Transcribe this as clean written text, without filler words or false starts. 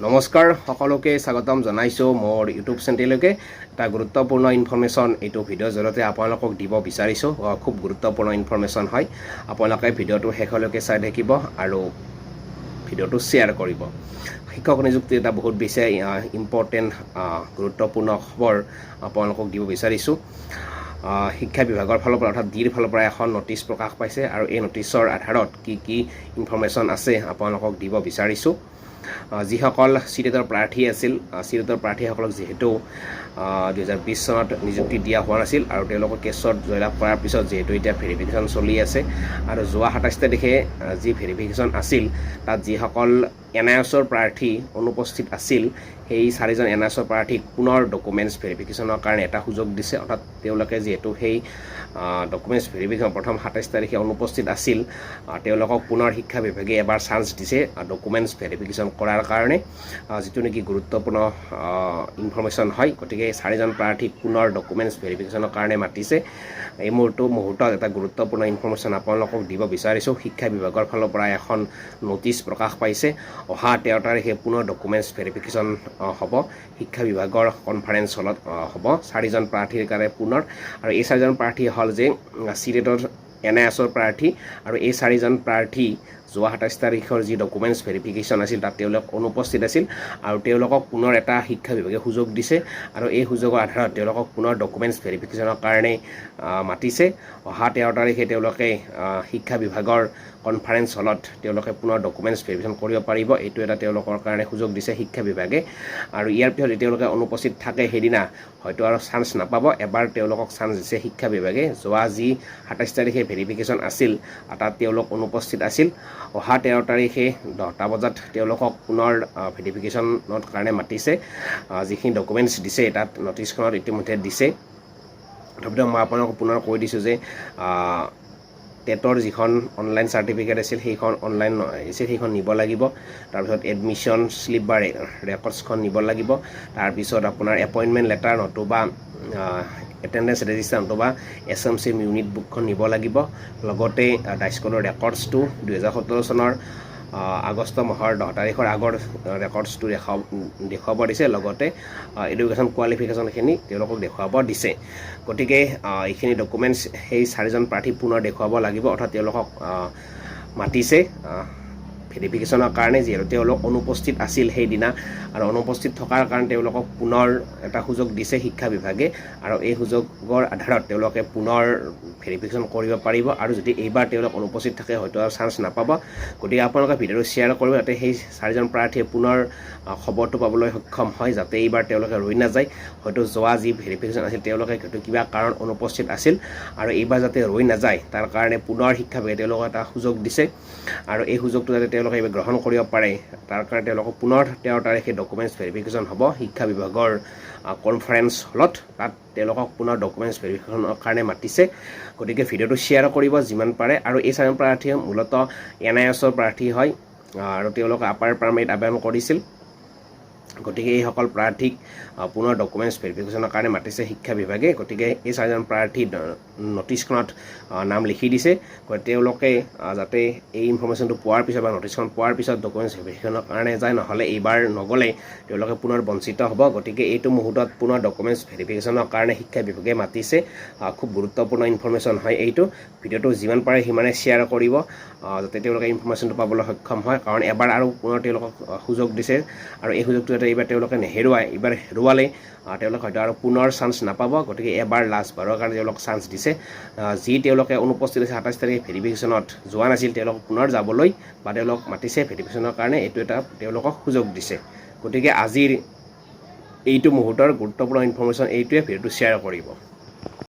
নমস্কাৰ সকলোকে স্বাগতম জনাইছো মোৰ ইউটিউব চেনেললৈকে এটা গুৰুত্বপূৰ্ণ ইনফৰমেশ্যন এইটো ভিডিঅ'ৰ জৰিয়তে আপোনালোকক দিব বিচাৰিছো খুব গুৰুত্বপূৰ্ণ ইনফৰমেশ্যন হয় আপোনালোকে ভিডিঅ'টো শেষলৈকে চাই থাকিব আৰু ভিডিঅ'টো শ্বেয়াৰ কৰিব শিক্ষক নিযুক্তি এটা বহুত বেছি ইম্পৰ্টেণ্ট গুৰুত্বপূৰ্ণ খবৰ আপোনালোকক দিব বিচাৰিছো শিক্ষা বিভাগৰ ফালৰ পৰা অৰ্থাৎ ডিৰ ফালৰ পৰা এখন নটিচ প্ৰকাশ পাইছে আৰু এই নটিচৰ আধাৰত কি ইনফৰমেশ্যন আছে আপোনালোকক দিব বিচাৰিছো যিসকল চিটেটৰ প্ৰাৰ্থী আছিল চিটেটৰ প্ৰাৰ্থীসকলক যিহেতু 2020 চনত নিযুক্তি দিয়া হোৱা নাছিল আৰু তেওঁলোকৰ কেছত জয়লাভ কৰাৰ পিছত যিহেতু এতিয়া ভেৰিফিকেশ্যন চলি আছে আৰু যোৱা 27 তাৰিখে যি ভেৰিফিকেশ্যন আছিল তাত যিসকল NISৰ প্ৰাৰ্থী অনুপস্থিত আছিল সেই 4জন NISৰ প্ৰাৰ্থীক পুনৰ ডকুমেণ্টছ ভেৰিফিকেশ্যনৰ কাৰণে এটা সুযোগ দিছে অৰ্থাৎ তেওঁলোকে যিহেতু সেই ডকুমেণ্টছ ভেৰিফিকেশ্যন প্ৰথম 27 তাৰিখে অনুপস্থিত আছিল তেওঁলোকক পুনৰ শিক্ষা বিভাগে এবাৰ চান্স দিছে ডকুমেণ্টছ ভেৰিফিকেশ্যন কৰাৰ কাৰণে যিটো নেকি গুৰুত্বপূৰ্ণ ইনফৰমেশ্যন হয় গতিকে 4জন প্ৰাৰ্থীক পুনৰ ডকুমেণ্টছ ভেৰিফিকেশ্যনৰ কাৰণে মাতিছে এই মুহূৰ্তত এটা গুৰুত্বপূৰ্ণ ইনফৰমেশ্যন আপোনালোকক দিব বিচাৰিছোঁ শিক্ষা বিভাগৰ ফালৰ পৰা এখন নটিচ প্ৰকাশ পাইছে অহা 13 তাৰিখে পুনৰ ডকুমেণ্টছ ভেৰিফিকেশ্যন হ'ব শিক্ষা বিভাগৰ কনফাৰেন্স হলত হ'ব 4জন প্ৰাৰ্থীৰ কাৰণে পুনৰ আৰু এই 4জন প্ৰাৰ্থী হ'ল যে চিটেটৰ NISৰ প্ৰাৰ্থী আৰু এই 4জন প্ৰাৰ্থী যোৱা 27 তাৰিখৰ যি ডকুমেণ্টছ ভেৰিফিকেশ্যন আছিল তাত তেওঁলোক অনুপস্থিত আছিল আৰু তেওঁলোকক পুনৰ এটা শিক্ষা বিভাগে সুযোগ দিছে আৰু এই সুযোগৰ আধাৰত তেওঁলোকক পুনৰ ডকুমেণ্টছ ভেৰিফিকেশ্যনৰ কাৰণে মাতিছে অহা 13 তাৰিখে তেওঁলোকে শিক্ষা বিভাগৰ কনফাৰেন্স হলত তেওঁলোকে পুনৰ ডকুমেণ্টছ ভেৰিফিকেশ্যন কৰিব পাৰিব এইটো এটা তেওঁলোকৰ কাৰণে সুযোগ দিছে শিক্ষা বিভাগে আৰু ইয়াৰ পিছত তেওঁলোকে অনুপস্থিত থাকে সেইদিনা হয়তো আৰু চান্স নাপাব এবাৰ তেওঁলোকক চান্স দিছে শিক্ষা বিভাগে যোৱা যি 27 তাৰিখে ভেৰিফিকেশ্যন আছিল তাত তেওঁলোক অনুপস্থিত আছিল অহা 13 তাৰিখে 10টা বজাত তেওঁলোকক পুনৰ ভেৰিফিকেশ্যনৰ কাৰণে মাতিছে যিখিনি ডকুমেণ্টছ দিছে তাত নটিচখনত ইতিমধ্যে দিছে তথাপিতো মই আপোনালোকক পুনৰ কৈ দিছোঁ যে টেটৰ যিখন অনলাইন চাৰ্টিফিকেট আছিল সেইখন অনলাইন আছিল সেইখন নিব লাগিব তাৰপিছত এডমিশ্যন স্লিপ বা ৰেকৰ্ডছখন নিব লাগিব তাৰপিছত আপোনাৰ এপইণ্টমেণ্ট লেটাৰ নতুবা এটেণ্ডেঞ্চ ৰেজিষ্টাৰ নতুবা SMC ইউনিট বুকখন নিব লাগিব লগতে ডাইস্কুলৰ ৰেকৰ্ডছটো 2017 চনৰ আগষ্ট মাহৰ 10 তাৰিখৰ আগৰ ৰেকৰ্ডছটো দেখুৱাব দিছে লগতে এডুকেশ্যন কোৱালিফিকেশ্যনখিনি তেওঁলোকক দেখুৱাব দিছে গতিকে এইখিনি ডকুমেণ্টছ সেই 4জন প্ৰাৰ্থী পুনৰ দেখুৱাব লাগিব অৰ্থাৎ তেওঁলোকক মাতিছে ভেৰিফিকেশ্যনৰ কাৰণে যিহেতু তেওঁলোক অনুপস্থিত আছিল সেইদিনা আৰু অনুপস্থিত থকাৰ কাৰণে তেওঁলোকক পুনৰ এটা সুযোগ দিছে শিক্ষা বিভাগে আৰু এই সুযোগৰ আধাৰত তেওঁলোকে পুনৰ ভেৰিফিকেশ্যন কৰিব পাৰিব আৰু যদি এইবাৰ তেওঁলোক অনুপস্থিত থাকে হয়তো আৰু চান্স নাপাব গতিকে আপোনালোকে ভিডিঅ'টো শ্বেয়াৰ কৰিব যাতে সেই 4জন প্ৰাৰ্থীয়ে পুনৰ খবৰটো পাবলৈ সক্ষম হয় যাতে এইবাৰ তেওঁলোকে ৰৈ নাযায় হয়তো যোৱা যি ভেৰিফিকেশ্যন আছিল তেওঁলোকে হয়তো কিবা কাৰণ অনুপস্থিত আছিল আৰু এইবাৰ যাতে ৰৈ নাযায় তাৰ কাৰণে পুনৰ শিক্ষা বিভাগে তেওঁলোকক এটা সুযোগ দিছে আৰু এই সুযোগটো যাতে তেওঁলোকে গ্ৰহণ কৰিব পাৰে তাৰ কাৰণে তেওঁলোকক পুনৰ 13 তাৰিখে ডকুমেণ্টছ ভেৰিফিকেশ্যন হ'ব শিক্ষা বিভাগৰ কনফাৰেন্স হলত তাত তেওঁলোকক পুনৰ ডকুমেণ্টছ ভেৰিফিকেশ্যনৰ কাৰণে মাতিছে গতিকে ভিডিঅ'টো শ্বেয়াৰ কৰিব যিমান পাৰে আৰু এই 4জন প্ৰাৰ্থীয়ে মূলতঃ NISৰ প্ৰাৰ্থী হয় আৰু তেওঁলোকে আপাৰ প্ৰাইমেৰীত আবেদন কৰিছিল গতিকে এইসকল প্ৰাৰ্থীক পুনৰ ডকুমেণ্টছ ভেৰিফিকেশ্যনৰ কাৰণে মাতিছে শিক্ষা বিভাগে গতিকে এই 4জন প্ৰাৰ্থী নটিচখনত নাম লিখি দিছে তেওঁলোকে যাতে এই ইনফৰমেশ্যনটো পোৱাৰ পিছত বা নটিচখন পোৱাৰ পিছত ডকুমেণ্টছ ভেৰিফিকেশ্যনৰ কাৰণে যায় নহ'লে এইবাৰ নগ'লে তেওঁলোকে পুনৰ বঞ্চিত হ'ব গতিকে এইটো মুহূৰ্তত পুনৰ ডকুমেণ্টছ ভেৰিফিকেশ্যনৰ কাৰণে শিক্ষা বিভাগে মাতিছে খুব গুৰুত্বপূৰ্ণ ইনফৰমেশ্যন হয় এইটো ভিডিঅ'টো যিমান পাৰে সিমানে শ্বেয়াৰ কৰিব যাতে তেওঁলোকে ইনফৰমেশ্যনটো পাবলৈ সক্ষম হয় কাৰণ এবাৰ আৰু পুনৰ তেওঁলোকক সুযোগ দিছে আৰু এই সুযোগটো যাতে এইবাৰ তেওঁলোকে নেহেৰুৱায় এইবাৰ হেৰুৱালে তেওঁলোকে হয়তো আৰু পুনৰ চান্স নাপাব গতিকে এবাৰ লাষ্টবাৰৰ কাৰণে তেওঁলোক চান্স দিছে যি তেওঁলোকে অনুপস্থিত আছে 27 তাৰিখে ভেৰিফিকেশ্যনত যোৱা নাছিল তেওঁলোকক পুনৰ যাবলৈ বা তেওঁলোক মাতিছে ভেৰিফিকেশ্যনৰ কাৰণে এইটো এটা তেওঁলোকক সুযোগ দিছে গতিকে আজিৰ এইটো মুহূৰ্তৰ গুৰুত্বপূৰ্ণ ইনফৰমেশ্যন এইটোৱে ভিডিঅ'টো শ্বেয়াৰ কৰিব